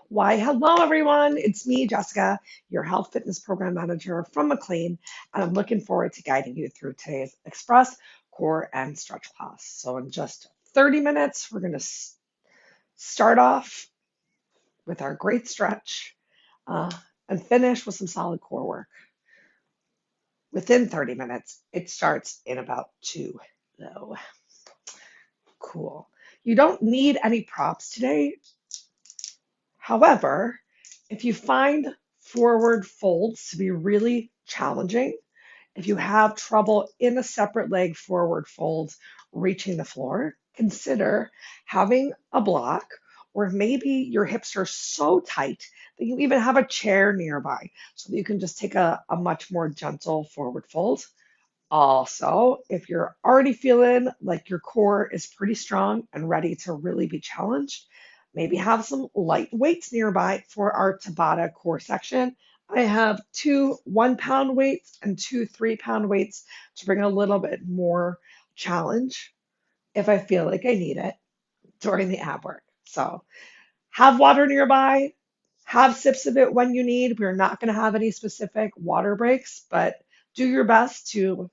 Why, hello everyone. It's me, Jessica, your health fitness program manager from McLean, and I'm looking forward to guiding you through today's Express, Core, and Stretch class. So, in just 30 minutes, we're going to start off with our great stretch uh, and finish with some solid core work. Within 30 minutes, it starts in about two, though. Cool. You don't need any props today. However, if you find forward folds to be really challenging, if you have trouble in a separate leg forward fold reaching the floor, consider having a block, or maybe your hips are so tight that you even have a chair nearby so that you can just take a much more gentle forward fold. Also, if you're already feeling like your core is pretty strong and ready to really be challenged, maybe have some light weights nearby for our Tabata core section. I have two 1 pound weights and two 3 pound weights to bring a little bit more challenge if I feel like I need it during the ab work. So have water nearby, have sips of it when you need. We're not going to have any specific water breaks, but do your best to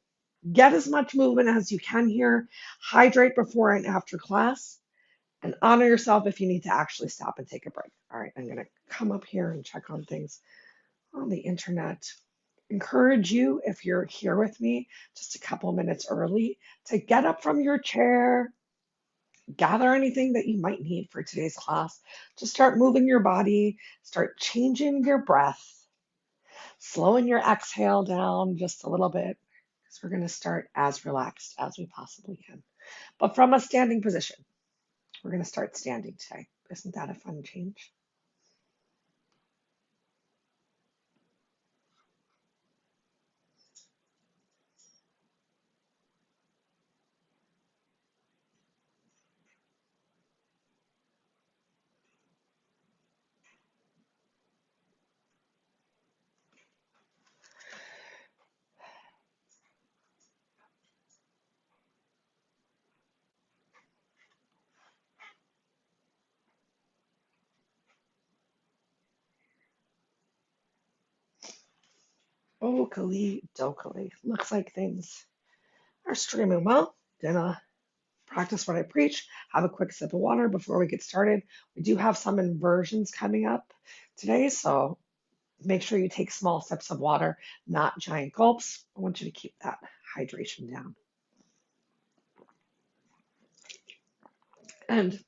get as much movement as you can here. Hydrate before and after class, and honor yourself if you need to actually stop and take a break. All right, I'm going to come up here and check on things on the internet. Encourage you, if you're here with me just a couple minutes early, to get up from your chair, gather anything that you might need for today's class. Just start moving your body, start changing your breath, slowing your exhale down just a little bit, because we're going to start as relaxed as we possibly can. But from a standing position, we're going to start standing today. Isn't that a fun change? Okali dokali. Looks like things are streaming well. Gonna practice what I preach. Have a quick sip of water before we get started. We do have some inversions coming up today, so make sure you take small sips of water, not giant gulps. I want you to keep that hydration down. And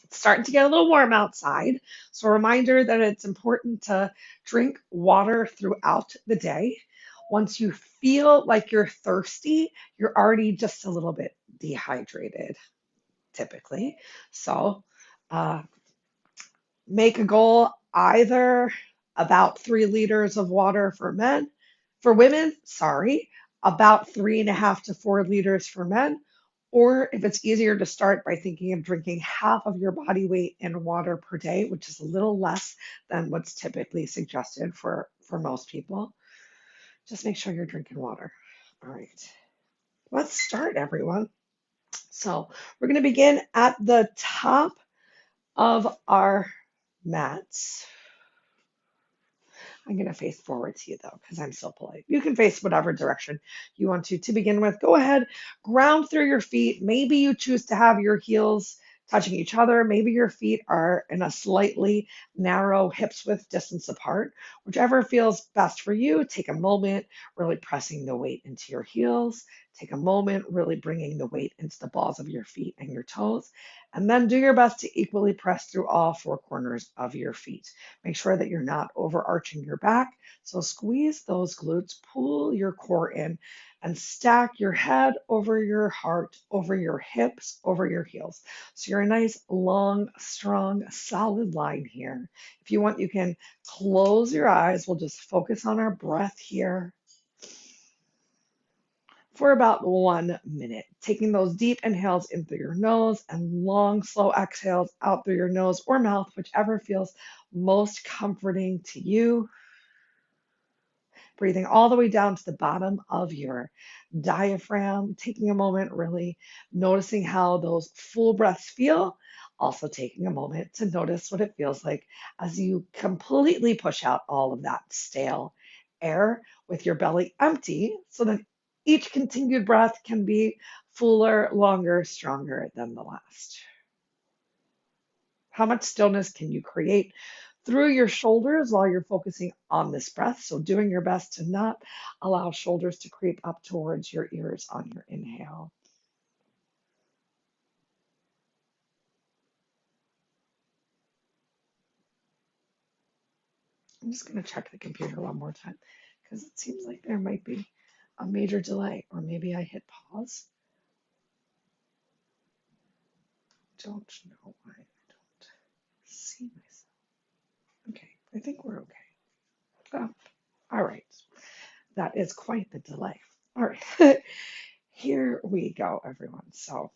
it's starting to get a little warm outside. So, a reminder that it's important to drink water throughout the day. Once you feel like you're thirsty, you're already just a little bit dehydrated, typically. So, uh, make a goal either about 3 liters of water for women, sorry, about 3.5 to 4 liters for men. Or if it's easier to start by thinking of drinking half of your body weight in water per day, which is a little less than what's typically suggested for most people, just make sure you're drinking water. All right, let's start, everyone. So we're going to begin at the top of our mats. I'm going to face forward to you though, because I'm so polite. You can face whatever direction you want to. To begin with, go ahead, ground through your feet. Maybe you choose to have your heels touching each other. Maybe your feet are in a slightly narrow hips width distance apart. Whichever feels best for you, take a moment really pressing the weight into your heels. Take a moment really bringing the weight into the balls of your feet and your toes. And then do your best to equally press through all four corners of your feet. Make sure that you're not overarching your back. So squeeze those glutes, pull your core in, and stack your head over your heart, over your hips, over your heels. So you're a nice, long, strong, solid line here. If you want, you can close your eyes. We'll just focus on our breath here for about 1 minute, taking those deep inhales in through your nose and long, slow exhales out through your nose or mouth, whichever feels most comforting to you. Breathing all the way down to the bottom of your diaphragm, taking a moment, really noticing how those full breaths feel, Also taking a moment to notice what it feels like as you completely push out all of that stale air with your belly empty so that each continued breath can be fuller, longer, stronger than the last. How much stillness can you create through your shoulders while you're focusing on this breath? So, doing your best to not allow shoulders to creep up towards your ears on your inhale. I'm just going to check the computer one more time because it seems like there might be a major delay, or maybe I hit pause. Don't know why I don't see myself. Okay, I think we're okay. Oh, all right. That is quite the delay. All right. Here we go, everyone. So,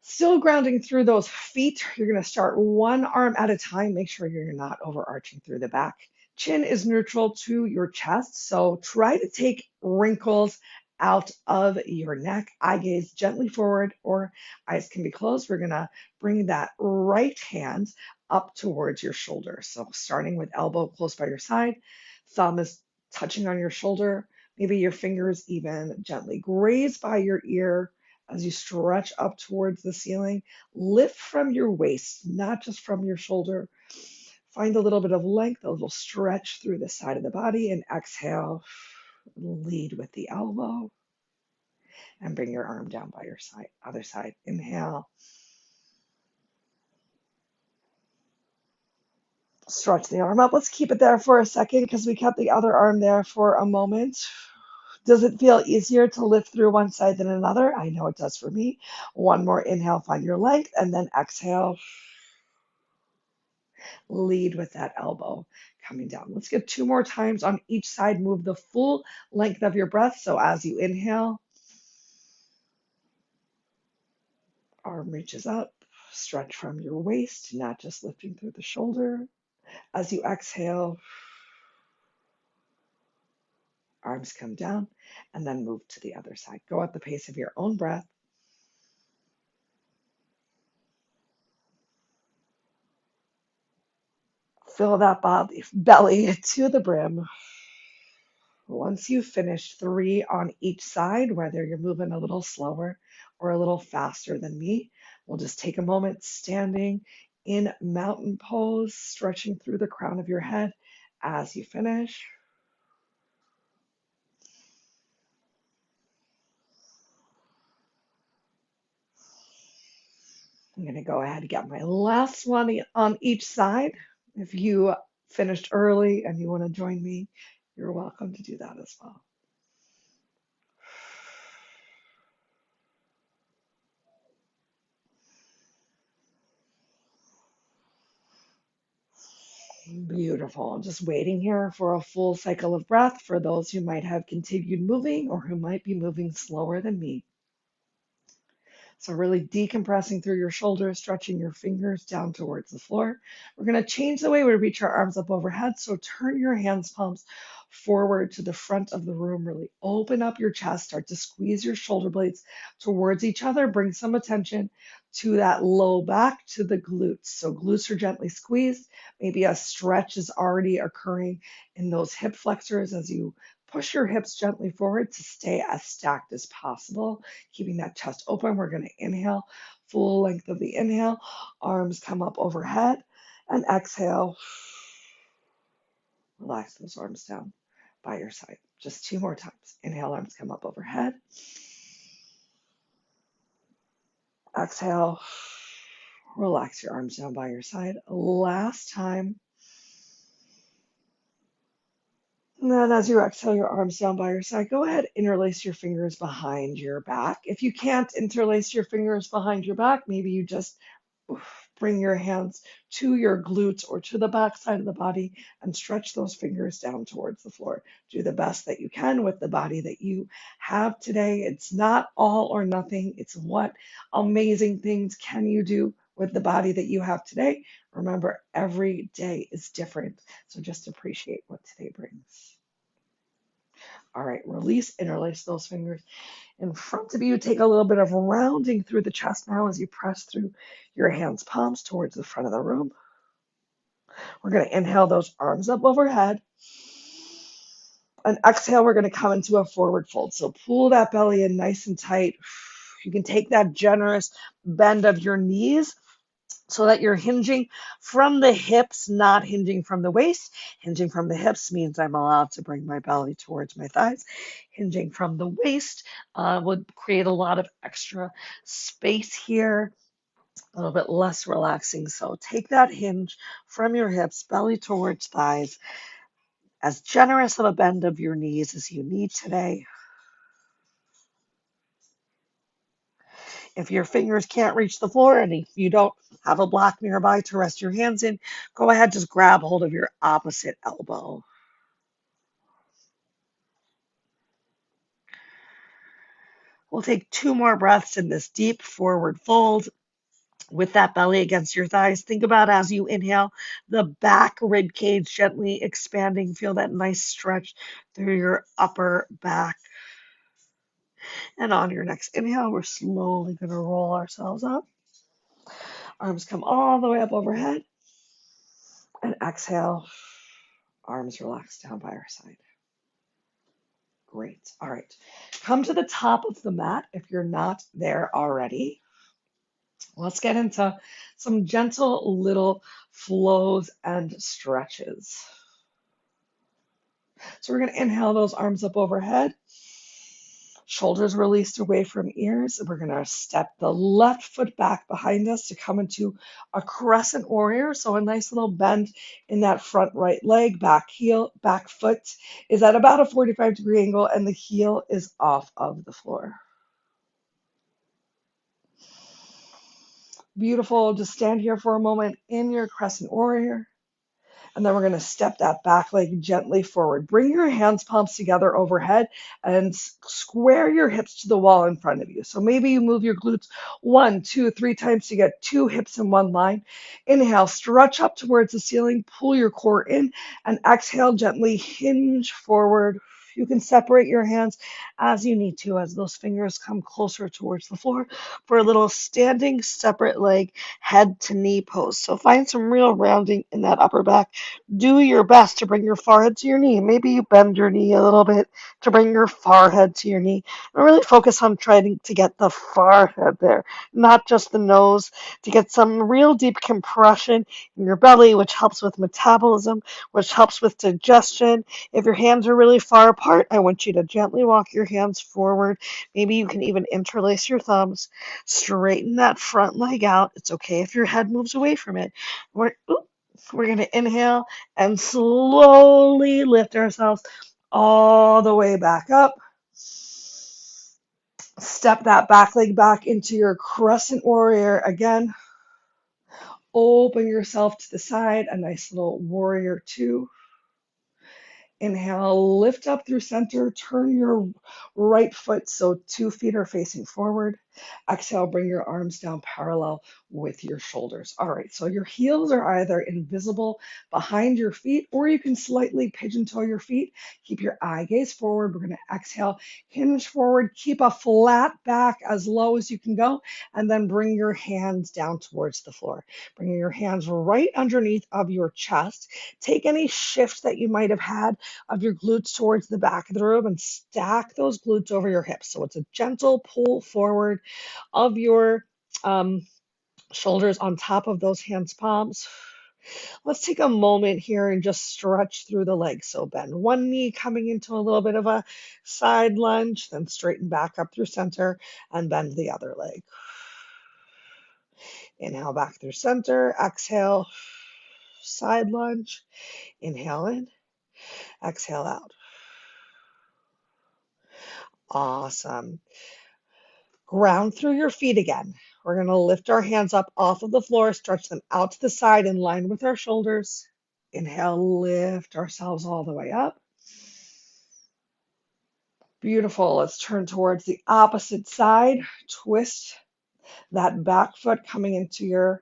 still grounding through those feet. You're going to start one arm at a time. Make sure you're not overarching through the back. Chin is neutral to your chest. So try to take wrinkles out of your neck. Eye gaze gently forward, or eyes can be closed. We're going to bring that right hand up towards your shoulder. So starting with elbow close by your side, thumb is touching on your shoulder. Maybe your fingers even gently graze by your ear as you stretch up towards the ceiling. Lift from your waist, not just from your shoulder. Find a little bit of length, a little stretch through the side of the body, and exhale. Lead with the elbow and bring your arm down by your side. Other side. Inhale. Stretch the arm up. Let's keep it there for a second because we kept the other arm there for a moment. Does it feel easier to lift through one side than another? I know it does for me. One more inhale, find your length, and then exhale. Lead with that elbow coming down. Let's get two more times on each side. Move the full length of your breath. So as you inhale, arm reaches up, stretch from your waist, not just lifting through the shoulder. As you exhale, arms come down, and then move to the other side. Go at the pace of your own breath. Fill that belly to the brim. Once you've finished three on each side, whether you're moving a little slower or a little faster than me, we'll just take a moment standing in mountain pose, stretching through the crown of your head as you finish. I'm going to go ahead and get my last one on each side. If you finished early and you want to join me, you're welcome to do that as well. Beautiful. Just waiting here for a full cycle of breath for those who might have continued moving or who might be moving slower than me. So really decompressing through your shoulders, stretching your fingers down towards the floor. We're going to change the way we reach our arms up overhead. So turn your hands palms forward to the front of the room. Really open up your chest. Start to squeeze your shoulder blades towards each other. Bring some attention to that low back, to the glutes. So glutes are gently squeezed. Maybe a stretch is already occurring in those hip flexors as you push your hips gently forward to stay as stacked as possible, keeping that chest open. We're going to inhale, full length of the inhale, arms come up overhead, and exhale. Relax those arms down by your side. Just two more times. Inhale, arms come up overhead. Exhale, relax your arms down by your side. Last time. And then as you exhale your arms down by your side, go ahead, interlace your fingers behind your back. If you can't interlace your fingers behind your back, maybe you just bring your hands to your glutes or to the back side of the body and stretch those fingers down towards the floor. Do the best that you can with the body that you have today. It's not all or nothing. It's what amazing things can you do with the body that you have today. Remember, every day is different. So just appreciate what today brings. All right, release, interlace those fingers in front of you. Take a little bit of rounding through the chest now as you press through your hands' palms towards the front of the room. We're going to inhale those arms up overhead. And exhale, we're going to come into a forward fold. So pull that belly in nice and tight. You can take that generous bend of your knees so that you're hinging from the hips, not hinging from the waist. Hinging from the hips means I'm allowed to bring my belly towards my thighs. Hinging from the waist would create a lot of extra space here, a little bit less relaxing. So take that hinge from your hips, belly towards thighs, as generous of a bend of your knees as you need today. If your fingers can't reach the floor and if you don't have a block nearby to rest your hands in, go ahead, just grab hold of your opposite elbow. We'll take 2 more breaths in this deep forward fold with that belly against your thighs. Think about as you inhale, the back rib cage gently expanding. Feel that nice stretch through your upper back. And on your next inhale, we're slowly going to roll ourselves up. Arms come all the way up overhead. And exhale, arms relax down by our side. Great. All right. Come to the top of the mat if you're not there already. Let's get into some gentle little flows and stretches. So we're going to inhale those arms up overhead. Shoulders released away from ears. We're going to step the left foot back behind us to come into a Crescent Warrior. So a nice little bend in that front right leg, back heel, back foot is at about a 45-degree angle and the heel is off of the floor. Beautiful. Just stand here for a moment in your Crescent Warrior. And then we're going to step that back leg gently forward. Bring your hands palms together overhead and square your hips to the wall in front of you. So maybe you move your glutes 1, 2, 3 times to get 2 hips in one line. Inhale, stretch up towards the ceiling, pull your core in, and exhale, gently hinge forward. You can separate your hands as you need to as those fingers come closer towards the floor for a little standing separate leg head to knee pose. So find some real rounding in that upper back. Do your best to bring your forehead to your knee. Maybe you bend your knee a little bit to bring your forehead to your knee. And really focus on trying to get the forehead there, not just the nose, to get some real deep compression in your belly, which helps with metabolism, which helps with digestion. If your hands are really far apart, I want you to gently walk your hands forward. Maybe you can even interlace your thumbs. Straighten that front leg out. It's okay if your head moves away from it. We're going to inhale and slowly lift ourselves all the way back up. Step that back leg back into your Crescent Warrior again. Open yourself to the side, a nice little Warrior 2. Inhale, lift up through center, turn your right foot so 2 feet are facing forward. Exhale, bring your arms down parallel with your shoulders. All right, so your heels are either invisible behind your feet or you can slightly pigeon toe your feet. Keep your eye gaze forward. We're going to exhale, hinge forward, keep a flat back as low as you can go, and then bring your hands down towards the floor. Bringing your hands right underneath of your chest. Take any shift that you might have had of your glutes towards the back of the room and stack those glutes over your hips. So it's a gentle pull forward of your shoulders on top of those hands palms. Let's take a moment here and just stretch through the legs. So bend one knee coming into a little bit of a side lunge, then straighten back up through center and bend the other leg. Inhale back through center, exhale, side lunge, inhale in, exhale out. Awesome. Ground through your feet again. We're going to lift our hands up off of the floor, stretch them out to the side in line with our shoulders. Inhale, lift ourselves all the way up. Beautiful. Let's turn towards the opposite side. Twist that back foot coming into your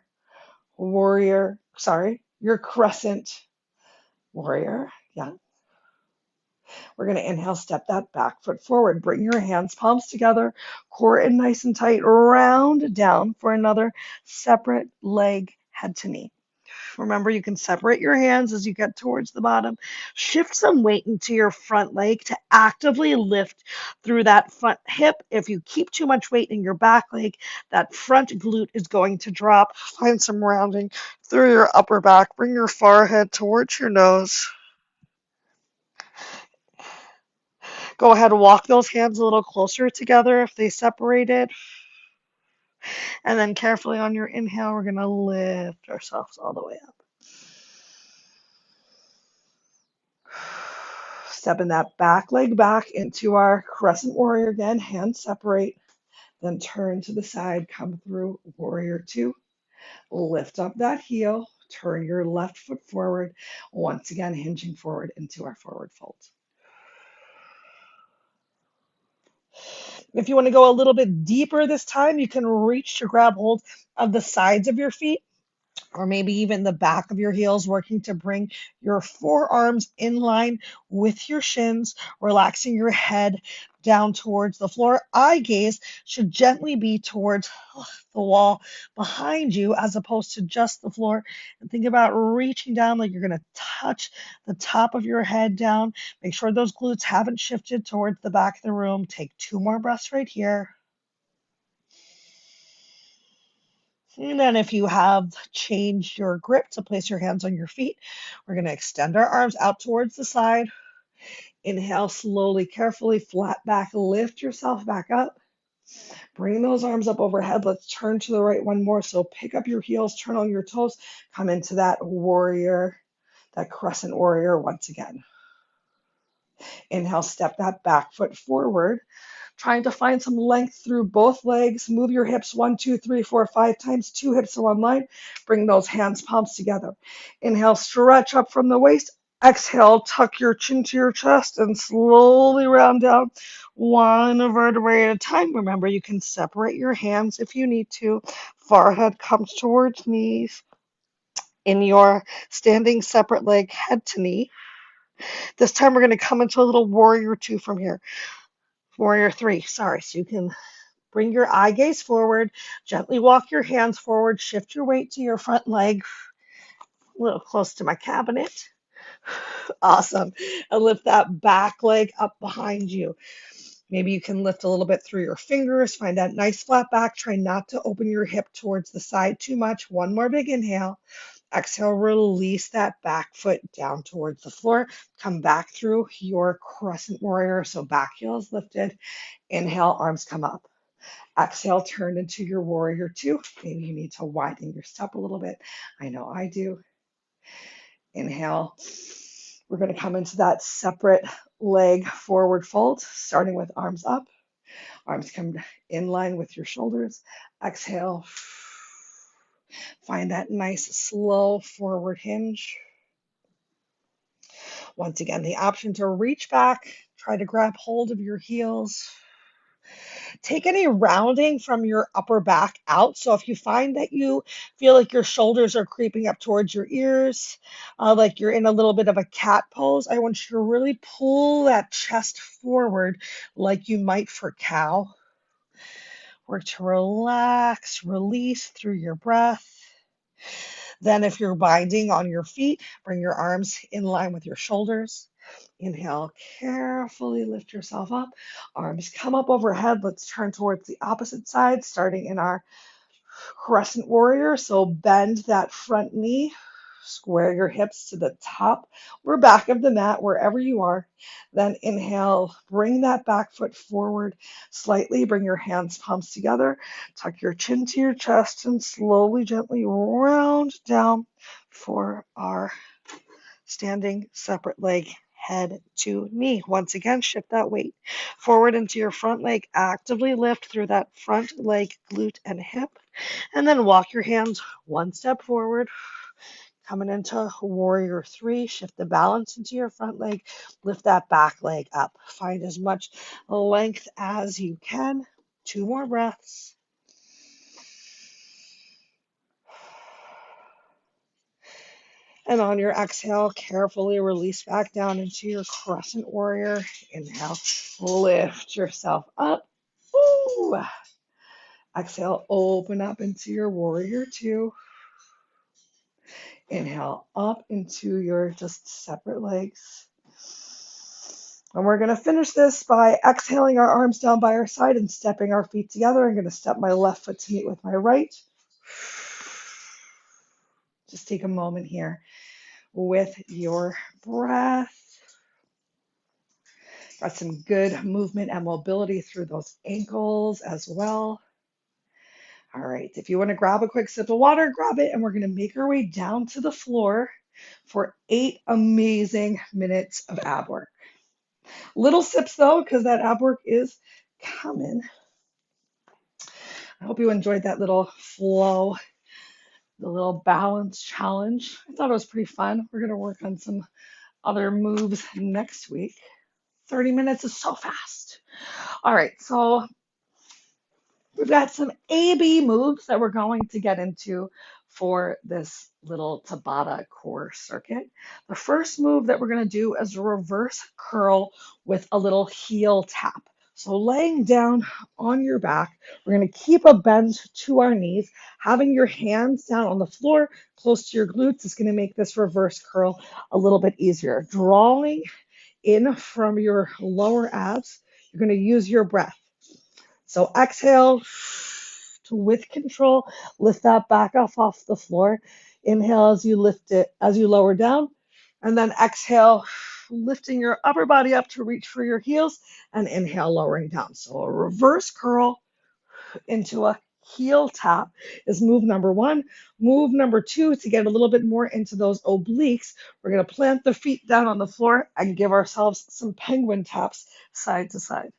your Crescent Warrior. Yeah. We're going to inhale, step that back foot forward. Bring your hands, palms together, core in nice and tight, round down for another separate leg, head to knee. Remember, you can separate your hands as you get towards the bottom. Shift some weight into your front leg to actively lift through that front hip. If you keep too much weight in your back leg, that front glute is going to drop. Find some rounding through your upper back. Bring your forehead towards your nose. Go ahead and walk those hands a little closer together if they separated. And then carefully on your inhale, we're going to lift ourselves all the way up. Stepping that back leg back into our Crescent Warrior again. Hands separate. Then turn to the side. Come through Warrior 2. Lift up that heel. Turn your left foot forward. Once again, hinging forward into our forward fold. If you want to go a little bit deeper this time, you can reach to grab hold of the sides of your feet, or maybe even the back of your heels, working to bring your forearms in line with your shins, relaxing your head down towards the floor. Eye gaze should gently be towards the wall behind you as opposed to just the floor. And think about reaching down like you're going to touch the top of your head down. Make sure those glutes haven't shifted towards the back of the room. Take 2 more breaths right here. And then if you have changed your grip to place your hands on your feet, we're going to extend our arms out towards the side. Inhale slowly, carefully, flat back, lift yourself back up. Bring those arms up overhead. Let's turn to the right one more. So pick up your heels, turn on your toes, come into that warrior, that Crescent Warrior once again. Inhale, step that back foot forward. Trying to find some length through both legs. Move your hips 1, 2, 3, 4, 5 times. 2 hips in one line. Bring those hands, palms together. Inhale, stretch up from the waist. Exhale, tuck your chin to your chest and slowly round down one vertebrae at a time. Remember, you can separate your hands if you need to. Forehead comes towards knees. In your standing separate leg, head to knee. This time we're going to come into a little warrior 2 from here. Warrior 3, sorry. So you can bring your eye gaze forward, gently walk your hands forward, shift your weight to your front leg, a little close to my cabinet. Awesome. And lift that back leg up behind you. Maybe you can lift a little bit through your fingers, find that nice flat back. Try not to open your hip towards the side too much. One more big inhale. Exhale, release that back foot down towards the floor. Come back through your Crescent Warrior. So back heel is lifted. Inhale, arms come up. Exhale, turn into your Warrior 2. Maybe you need to widen your step a little bit. I know I do. Inhale. We're going to come into that separate leg forward fold, starting with arms up. Arms come in line with your shoulders. Exhale. Find that nice, slow forward hinge. Once again, the option to reach back, try to grab hold of your heels. Take any rounding from your upper back out. So if you find that you feel like your shoulders are creeping up towards your ears, like you're in a little bit of a cat pose, I want you to really pull that chest forward like you might for cow. Work to relax, release through your breath. Then if you're binding on your feet, bring your arms in line with your shoulders. Inhale, carefully lift yourself up. Arms come up overhead. Let's turn towards the opposite side, starting in our Crescent Warrior. So bend that front knee, square your hips to the top or back of the mat, wherever you are. Then inhale, bring that back foot forward slightly. Bring your hands, palms together. Tuck your chin to your chest and slowly, gently round down for our standing separate leg, head to knee. Once again, shift that weight forward into your front leg. Actively lift through that front leg, glute, and hip. And then walk your hands one step forward. Coming into Warrior 3, shift the balance into your front leg. Lift that back leg up. Find as much length as you can. 2 more breaths. And on your exhale, carefully release back down into your Crescent Warrior. Inhale, lift yourself up. Woo. Exhale, open up into your Warrior Two. Inhale, up into your just separate legs. And we're going to finish this by exhaling our arms down by our side and stepping our feet together. I'm going to step my left foot to meet with my right. Just take a moment here with your breath. Got some good movement and mobility through those ankles as well. All right, if you want to grab a quick sip of water, grab it, and we're going to make our way down to the floor for 8 amazing minutes of ab work. Little sips though, because that ab work is coming. I hope you enjoyed that little flow, the little balance challenge. I thought it was pretty fun. We're going to work on some other moves next week. 30 minutes is so fast. All right, so we've got some A-B moves that we're going to get into for this little Tabata core circuit. The first move that we're going to do is a reverse curl with a little heel tap. So laying down on your back, we're going to keep a bend to our knees. Having your hands down on the floor close to your glutes is going to make this reverse curl a little bit easier. Drawing in from your lower abs, you're going to use your breath. So exhale to with control, lift that back off the floor. Inhale as you lift it, as you lower down. And then exhale, lifting your upper body up to reach for your heels, and inhale, lowering down. So a reverse curl into a heel tap is move number 1. Move number 2, to get a little bit more into those obliques, we're going to plant the feet down on the floor and give ourselves some penguin taps side to side.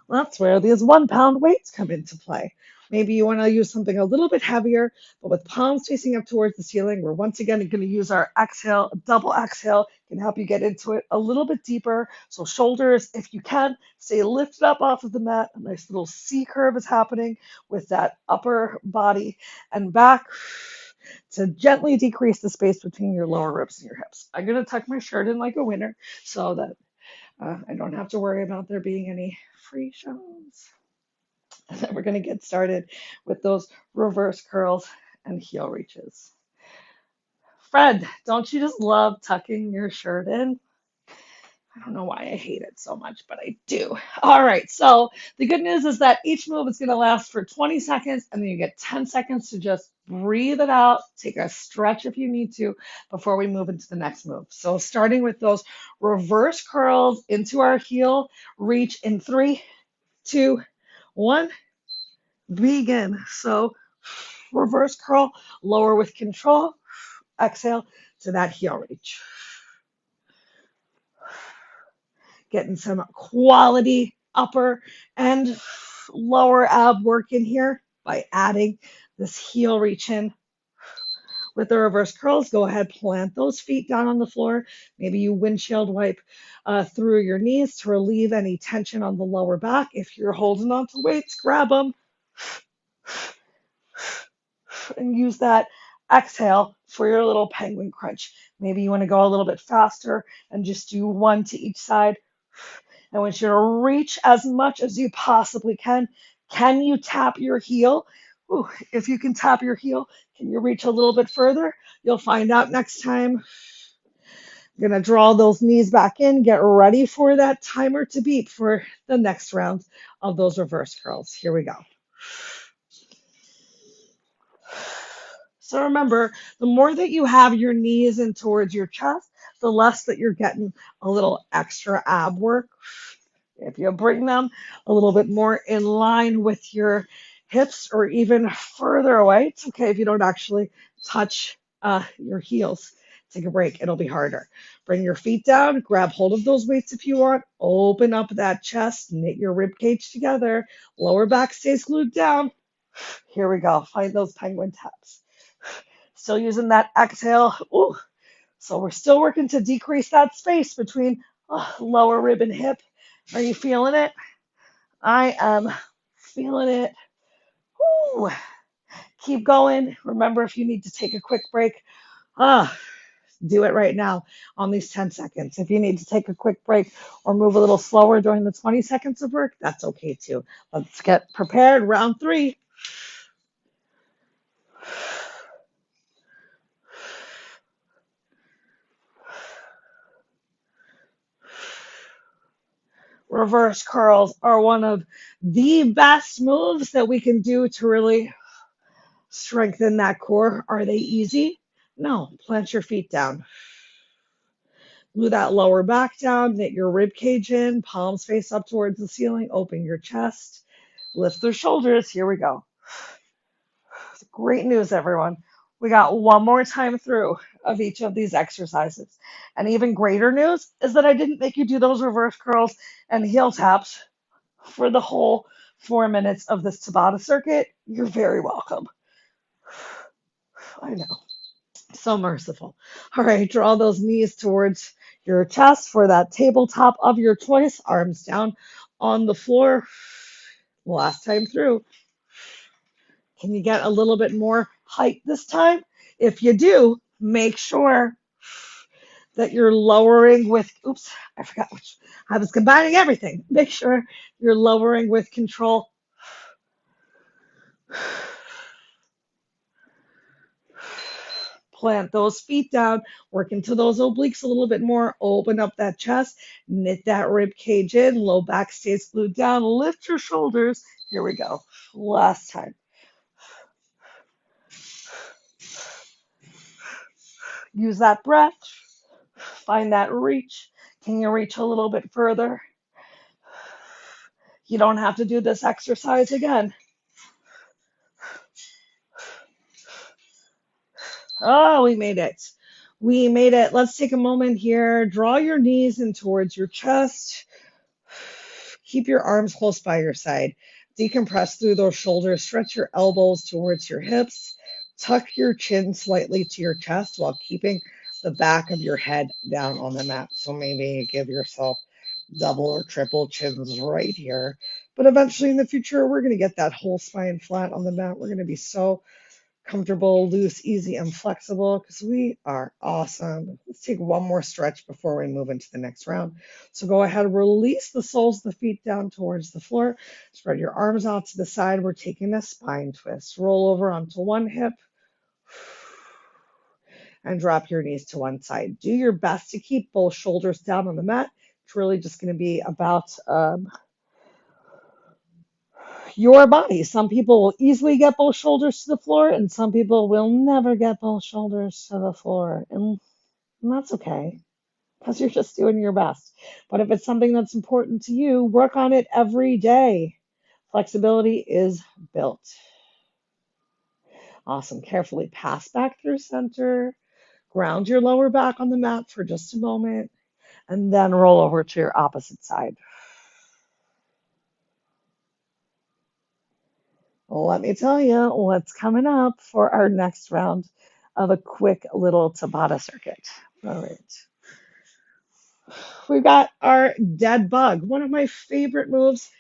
That's where these 1-pound weights come into play. Maybe you want to use something a little bit heavier, but with palms facing up towards the ceiling, we're once again going to use our exhale, double exhale, can help you get into it a little bit deeper. So shoulders, if you can, stay lifted up off of the mat. A nice little C curve is happening with that upper body and back to gently decrease the space between your lower ribs and your hips. I'm going to tuck my shirt in like a winner so that I don't have to worry about there being any free shows. And then we're going to get started with those reverse curls and heel reaches. Fred, don't you just love tucking your shirt in? I don't know why I hate it so much, but I do. All right, so the good news is that each move is going to last for 20 seconds, and then you get 10 seconds to just breathe it out, take a stretch if you need to, before we move into the next move. So starting with those reverse curls into our heel reach in 3, 2, 1, begin. So reverse curl, lower with control, exhale to that heel reach. Getting some quality upper and lower ab work in here by adding this heel reach in. With the reverse curls, go ahead, plant those feet down on the floor. Maybe you windshield wipe through your knees to relieve any tension on the lower back. If you're holding on to weights, grab them and use that exhale for your little penguin crunch. Maybe you want to go a little bit faster and just do 1 to each side. I want you to reach as much as you possibly can. Can you tap your heel? Ooh, if you can tap your heel, can you reach a little bit further? You'll find out next time. I'm going to draw those knees back in. Get ready for that timer to beep for the next round of those reverse curls. Here we go. So remember, the more that you have your knees in towards your chest, the less that you're getting a little extra ab work. If you bring them a little bit more in line with your hips or even further away, it's okay if you don't actually touch your heels. Take a break. It'll be harder. Bring your feet down. Grab hold of those weights if you want. Open up that chest. Knit your rib cage together. Lower back stays glued down. Here we go. Find those penguin taps. Still using that exhale. Ooh. So we're still working to decrease that space between lower rib and hip. Are you feeling it? I am feeling it. Woo. Keep going. Remember, if you need to take a quick break, Do it right now on these 10 seconds. If you need to take a quick break or move a little slower during the 20 seconds of work, that's okay too. Let's get prepared. Round 3. Reverse curls are one of the best moves that we can do to really strengthen that core. Are they easy? No. Plant your feet down. Glue that lower back down, knit your rib cage in, palms face up towards the ceiling, open your chest, lift the shoulders. Here we go. Great news, everyone. We got one more time through of each of these exercises. And even greater news is that I didn't make you do those reverse curls and heel taps for the whole 4 minutes of this Tabata circuit. You're very welcome. I know. So merciful. All right, draw those knees towards your chest for that tabletop of your choice. Arms down on the floor. Last time through. Can you get a little bit more height this time? If you do, make sure that you're lowering with, oops, I forgot which, I was combining everything. Make sure you're lowering with control. Plant those feet down, work into those obliques a little bit more, open up that chest, knit that rib cage in, low back stays glued down, lift your shoulders. Here we go. Last time. Use that breath. Find that reach. Can you reach a little bit further? You don't have to do this exercise again. Oh, we made it. We made it. Let's take a moment here. Draw your knees in towards your chest. Keep your arms close by your side. Decompress through those shoulders. Stretch your elbows towards your hips. Tuck your chin slightly to your chest while keeping the back of your head down on the mat. So maybe you give yourself double or triple chins right here. But eventually in the future, we're going to get that whole spine flat on the mat. We're going to be so comfortable, loose, easy, and flexible because we are awesome. Let's take one more stretch before we move into the next round. So go ahead, release the soles of the feet down towards the floor. Spread your arms out to the side. We're taking a spine twist. Roll over onto one hip and drop your knees to one side. Do your best to keep both shoulders down on the mat. It's really just going to be about your body. Some people will easily get both shoulders to the floor, and some people will never get both shoulders to the floor. And that's okay because you're just doing your best. But if it's something that's important to you, work on it every day. Flexibility is built. Awesome. Carefully pass back through center. Ground your lower back on the mat for just a moment, and then roll over to your opposite side. Let me tell you what's coming up for our next round of a quick little Tabata circuit. All right. We've got our dead bug, one of my favorite moves.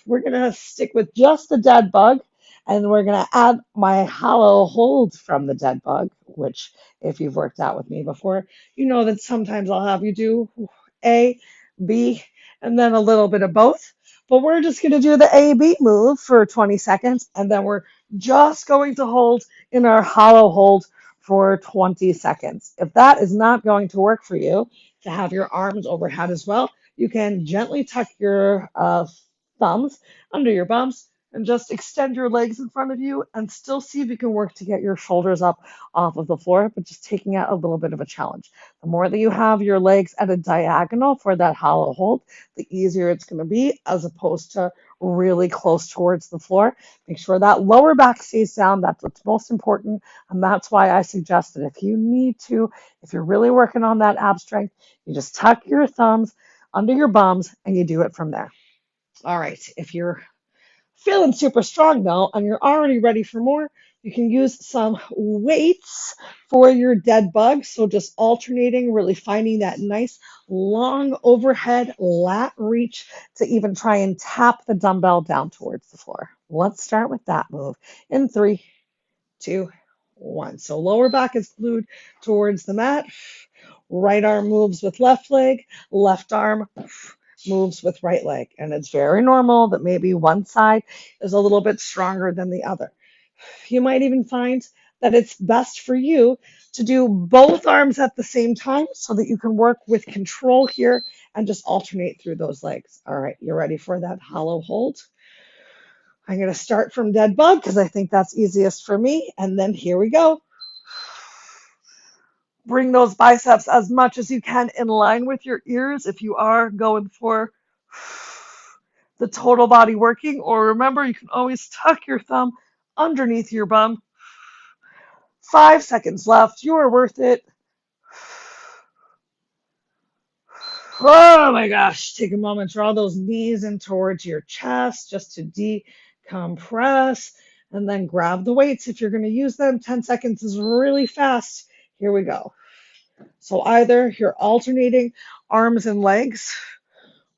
We're going to stick with just the dead bug, and we're going to add my hollow hold from the dead bug, which, if you've worked out with me before, you know that sometimes I'll have you do A, B, and then a little bit of both. But we're just going to do the A, B move for 20 seconds, and then we're just going to hold in our hollow hold for 20 seconds. If that is not going to work for you, to have your arms overhead as well, you can gently tuck your thumbs under your bums and just extend your legs in front of you and still see if you can work to get your shoulders up off of the floor, but just taking out a little bit of a challenge. The more that you have your legs at a diagonal for that hollow hold, the easier it's going to be as opposed to really close towards the floor. Make sure that lower back stays down. That's what's most important. And that's why I suggest that if you need to, if you're really working on that ab strength, you just tuck your thumbs under your bums and you do it from there. All right, if you're feeling super strong though, and you're already ready for more, you can use some weights for your dead bug. So just alternating, really finding that nice long overhead lat reach to even try and tap the dumbbell down towards the floor. Let's start with that move in 3, 2, 1. So lower back is glued towards the mat. Right arm moves with left leg, left arm moves with right leg. And it's very normal that maybe one side is a little bit stronger than the other. You might even find that it's best for you to do both arms at the same time so that you can work with control here and just alternate through those legs. All right, you're ready for that hollow hold? I'm going to start from dead bug because I think that's easiest for me. And then here we go. Bring those biceps as much as you can in line with your ears if you are going for the total body working. Or remember, you can always tuck your thumb underneath your bum. 5 seconds left. You are worth it. Oh my gosh. Take a moment, draw those knees in towards your chest just to decompress. And then grab the weights if you're going to use them. 10 seconds is really fast. Here we go. So either you're alternating arms and legs,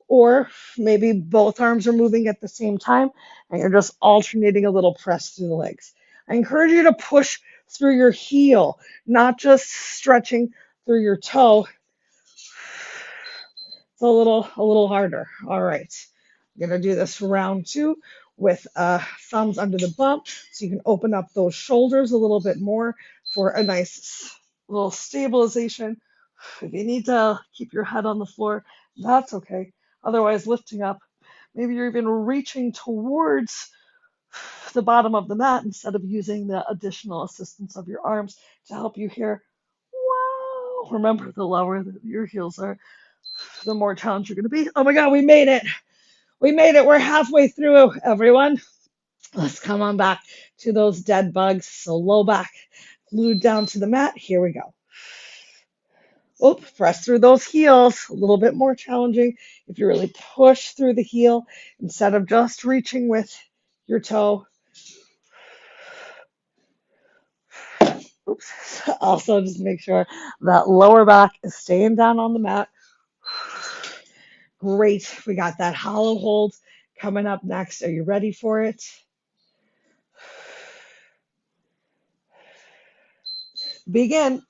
or maybe both arms are moving at the same time and you're just alternating a little press through the legs. I encourage you to push through your heel, not just stretching through your toe. It's a little harder. All right. I'm going to do this round 2 with thumbs under the bump so you can open up those shoulders a little bit more for a nice little stabilization. If you need to keep your head on the floor, that's okay. Otherwise, lifting up. Maybe you're even reaching towards the bottom of the mat instead of using the additional assistance of your arms to help you here. Wow. Remember, the lower your heels are, the more challenged you're going to be. Oh my God, we made it. We made it. We're halfway through, everyone. Let's come on back to those dead bugs. So low back, glued down to the mat. Here we go. Oop, press through those heels. A little bit more challenging if you really push through the heel instead of just reaching with your toe. Oops. Also, just make sure that lower back is staying down on the mat. Great. We got that hollow hold coming up next. Are you ready for it? Begin.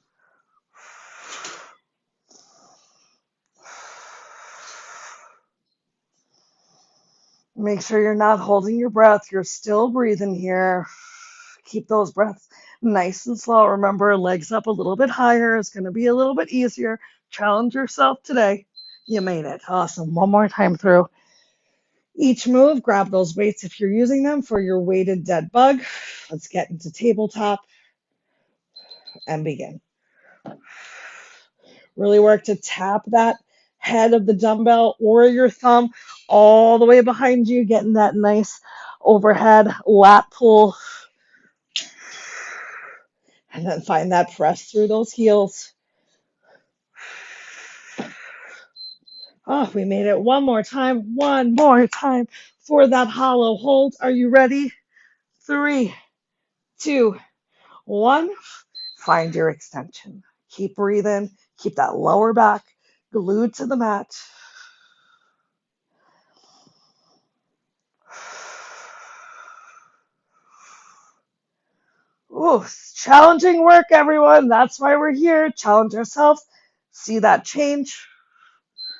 Make sure you're not holding your breath. You're still breathing here. Keep those breaths nice and slow. Remember, legs up a little bit higher. It's going to be a little bit easier. Challenge yourself today. You made it. Awesome. One more time through. Each move, grab those weights if you're using them for your weighted dead bug. Let's get into tabletop and begin. Really work to tap that head of the dumbbell or your thumb all the way behind you, getting that nice overhead lat pull. And then find that press through those heels. Oh, we made it one more time for that hollow hold. Are you ready? 3, 2, 1. Find your extension. Keep breathing. Keep that lower back glued to the mat. Ooh, challenging work, everyone. That's why we're here. Challenge ourselves. See that change.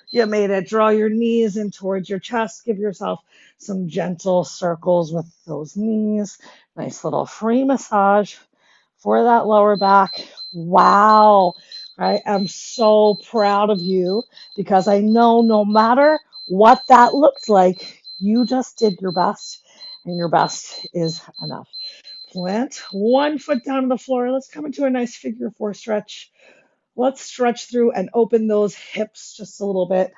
You made it. Draw your knees in towards your chest. Give yourself some gentle circles with those knees. Nice little free massage for that lower back. Wow. I am so proud of you because I know no matter what that looked like, you just did your best, and your best is enough. Plant one foot down on the floor. Let's come into a nice figure 4 stretch. Let's stretch through and open those hips just a little bit.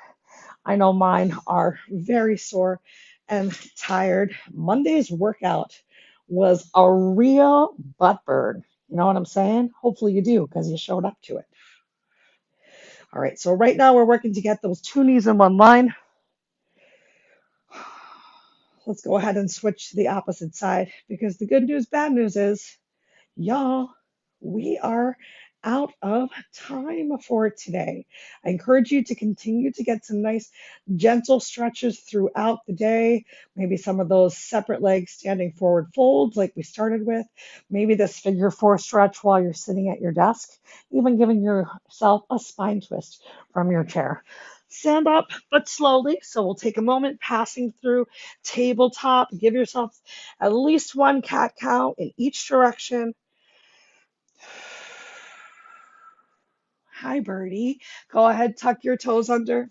I know mine are very sore and tired. Monday's workout was a real butt burn. You know what I'm saying? Hopefully you do because you showed up to it. All right, so right now we're working to get those 2 knees in one line. Let's go ahead and switch to the opposite side because the good news, bad news is, y'all, we are out of time for today. I encourage you to continue to get some nice gentle stretches throughout the day. Maybe some of those separate leg standing forward folds like we started with. Maybe this figure four stretch while you're sitting at your desk, even giving yourself a spine twist from your chair. Stand up, but slowly. So we'll take a moment passing through tabletop. Give yourself at least one cat cow in each direction. Hi, birdie. Go ahead, tuck your toes under.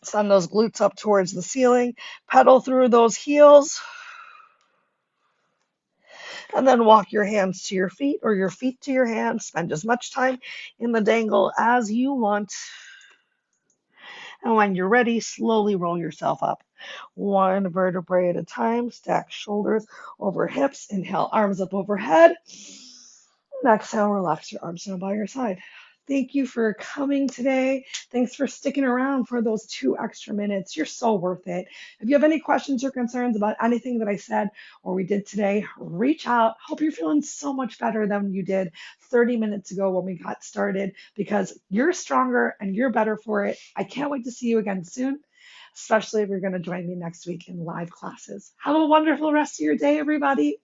Send those glutes up towards the ceiling. Pedal through those heels. And then walk your hands to your feet or your feet to your hands. Spend as much time in the dangle as you want. And when you're ready, slowly roll yourself up. One vertebrae at a time. Stack shoulders over hips. Inhale, arms up overhead. And exhale, relax your arms down by your side. Thank you for coming today. Thanks for sticking around for those 2 extra minutes. You're so worth it. If you have any questions or concerns about anything that I said or we did today, reach out. Hope you're feeling so much better than you did 30 minutes ago when we got started because you're stronger and you're better for it. I can't wait to see you again soon, especially if you're going to join me next week in live classes. Have a wonderful rest of your day, everybody.